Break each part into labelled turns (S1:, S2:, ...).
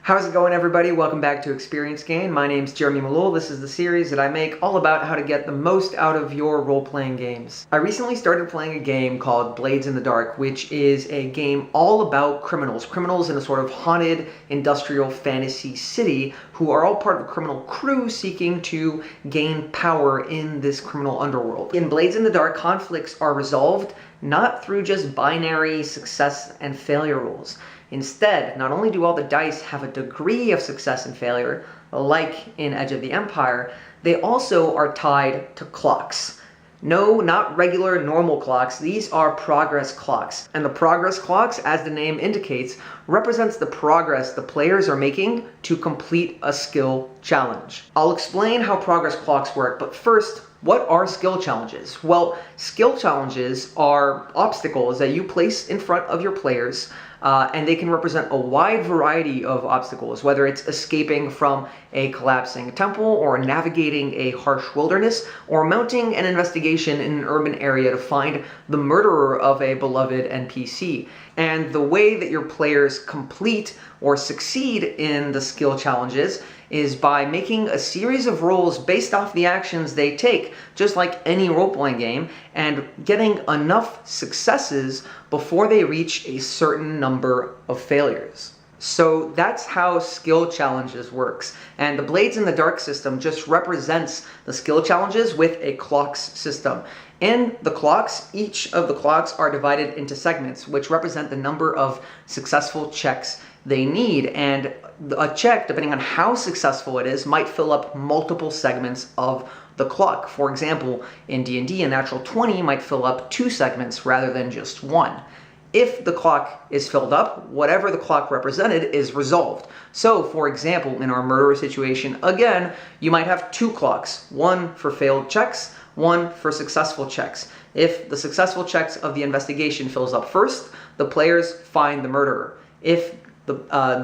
S1: How's it going, everybody? Welcome back to Experience Gain. My name's Jeremy Malul. This is the series that I make all about how to get the most out of your role-playing games. I recently started playing a game called Blades in the Dark, which is a game all about criminals. Criminals in a sort of haunted industrial fantasy city who are all part of a criminal crew seeking to gain power in this criminal underworld. In Blades in the Dark, conflicts are resolved not through just binary success and failure rules. Instead, not only do all the dice have a degree of success and failure, like in Edge of the Empire, they also are tied to clocks. No, not regular normal clocks, these are progress clocks. And the progress clocks, as the name indicates, represents the progress the players are making to complete a skill challenge. I'll explain how progress clocks work, but first, what are skill challenges? Well, skill challenges are obstacles that you place in front of your players, and they can represent a wide variety of obstacles, whether it's escaping from a collapsing temple, or navigating a harsh wilderness, or mounting an investigation in an urban area to find the murderer of a beloved NPC. And the way that your players complete or succeed in the skill challenges is by making a series of rolls based off the actions they take, just like any role-playing game, and getting enough successes before they reach a certain number of failures. So that's how skill challenges works. And the Blades in the Dark system just represents the skill challenges with a clocks system. In the clocks, each of the clocks are divided into segments, which represent the number of successful checks they need. And a check, depending on how successful it is, might fill up multiple segments of the clock. For example, in D&D, a natural 20 might fill up 2 segments rather than just 1. If the clock is filled up, whatever the clock represented is resolved. So, for example, in our murderer situation, again, you might have 2 clocks, one for failed checks, one for successful checks. If the successful checks of the investigation fills up first, the players find the murderer. If the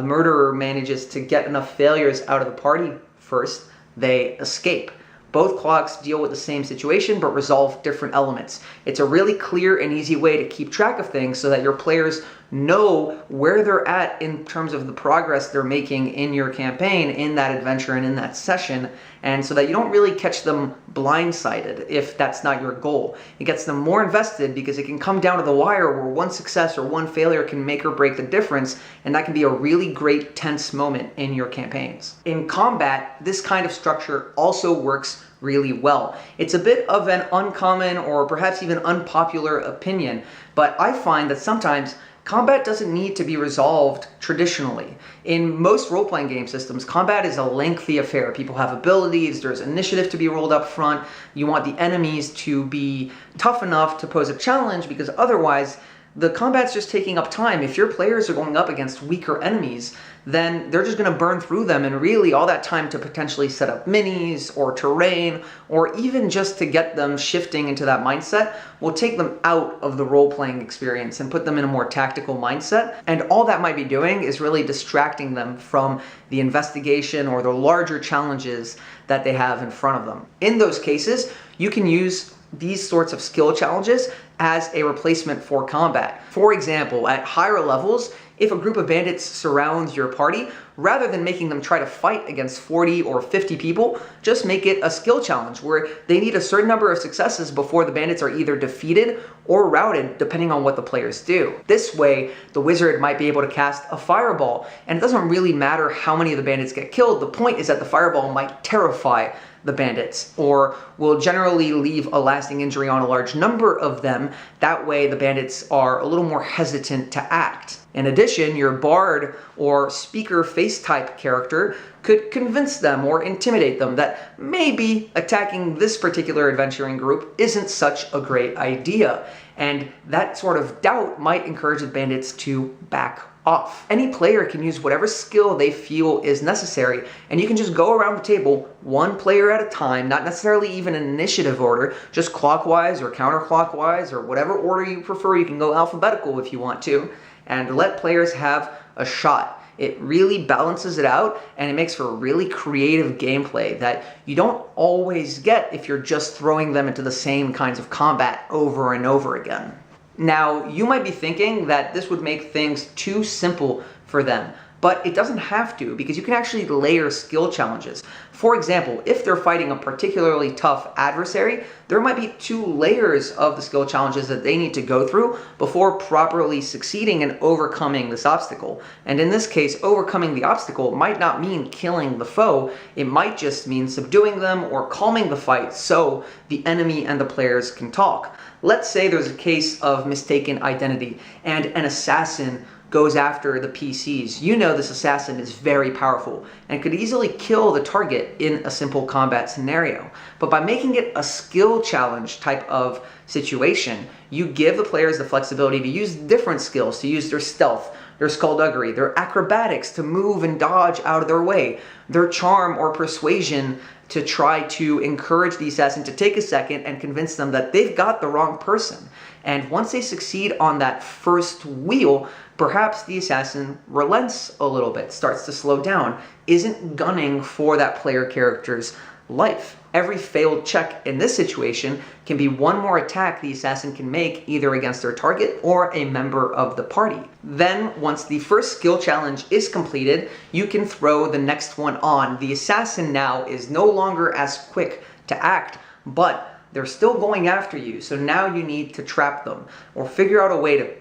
S1: murderer manages to get enough failures out of the party first, they escape. Both clocks deal with the same situation but resolve different elements. It's a really clear and easy way to keep track of things so that your players know where they're at in terms of the progress they're making in your campaign, in that adventure, and in that session, and so that you don't really catch them blindsided if that's not your goal. It gets them more invested because it can come down to the wire where one success or one failure can make or break the difference, and that can be a really great tense moment in your campaigns. In combat, this kind of structure also works really well. It's a bit of an uncommon or perhaps even unpopular opinion, but I find that sometimes combat doesn't need to be resolved traditionally. In most role-playing game systems, combat is a lengthy affair. People have abilities, there's initiative to be rolled up front, you want the enemies to be tough enough to pose a challenge, because otherwise the combat's just taking up time. If your players are going up against weaker enemies, then they're just going to burn through them, and really all that time to potentially set up minis or terrain, or even just to get them shifting into that mindset, will take them out of the role-playing experience and put them in a more tactical mindset. And all that might be doing is really distracting them from the investigation or the larger challenges that they have in front of them. In those cases, you can use these sorts of skill challenges as a replacement for combat. For example, at higher levels, if a group of bandits surrounds your party, rather than making them try to fight against 40 or 50 people, just make it a skill challenge where they need a certain number of successes before the bandits are either defeated or routed, depending on what the players do. This way, the wizard might be able to cast a fireball, and it doesn't really matter how many of the bandits get killed. The point is that the fireball might terrify the bandits, or will generally leave a lasting injury on a large number of them. That way the bandits are a little more hesitant to act. In addition, your bard or speaker face type character could convince them or intimidate them that maybe attacking this particular adventuring group isn't such a great idea. And that sort of doubt might encourage the bandits to back off. Any player can use whatever skill they feel is necessary, and you can just go around the table one player at a time, not necessarily even in initiative order, just clockwise or counterclockwise or whatever order you prefer. You can go alphabetical if you want to, and let players have a shot. It really balances it out, and it makes for really creative gameplay that you don't always get if you're just throwing them into the same kinds of combat over and over again. Now, you might be thinking that this would make things too simple for them, but it doesn't have to, because you can actually layer skill challenges. For example, if they're fighting a particularly tough adversary, there might be 2 layers of the skill challenges that they need to go through before properly succeeding in overcoming this obstacle. And in this case, overcoming the obstacle might not mean killing the foe, it might just mean subduing them or calming the fight so the enemy and the players can talk. Let's say there's a case of mistaken identity and an assassin goes after the PCs. You know this assassin is very powerful and could easily kill the target in a simple combat scenario. But by making it a skill challenge type of situation, you give the players the flexibility to use different skills, to use their stealth, their skullduggery, their acrobatics to move and dodge out of their way, their charm or persuasion to try to encourage the assassin to take a second and convince them that they've got the wrong person. And once they succeed on that first wheel, perhaps the assassin relents a little bit, starts to slow down, isn't gunning for that player character's life. Every failed check in this situation can be one more attack the assassin can make either against their target or a member of the party. Then, once the first skill challenge is completed, you can throw the next one on. The assassin now is no longer as quick to act, but they're still going after you, so now you need to trap them or figure out a way to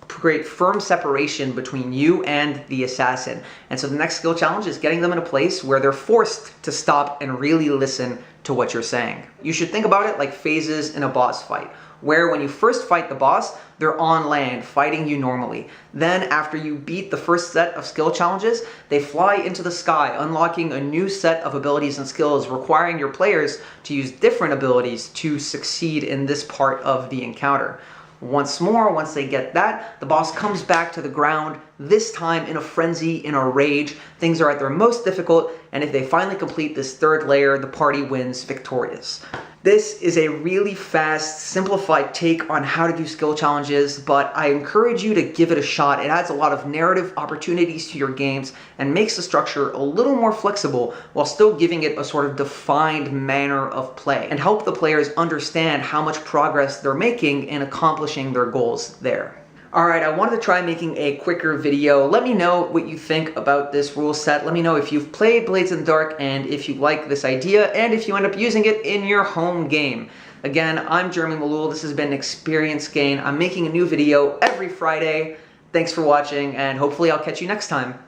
S1: create firm separation between you and the assassin. And so the next skill challenge is getting them in a place where they're forced to stop and really listen to what you're saying. You should think about it like phases in a boss fight, where when you first fight the boss, they're on land fighting you normally. Then after you beat the first set of skill challenges, they fly into the sky, unlocking a new set of abilities and skills, requiring your players to use different abilities to succeed in this part of the encounter. Once more, once they get that, the boss comes back to the ground, this time in a frenzy, in a rage. Things are at their most difficult, and if they finally complete this third layer, the party wins victorious. This is a really fast, simplified take on how to do skill challenges, but I encourage you to give it a shot. It adds a lot of narrative opportunities to your games and makes the structure a little more flexible while still giving it a sort of defined manner of play, and help the players understand how much progress they're making in accomplishing their goals there. Alright, I wanted to try making a quicker video. Let me know what you think about this rule set. Let me know if you've played Blades in the Dark and if you like this idea and if you end up using it in your home game. Again, I'm Jeremy Malul. This has been Experience Gain. I'm making a new video every Friday. Thanks for watching, and hopefully I'll catch you next time.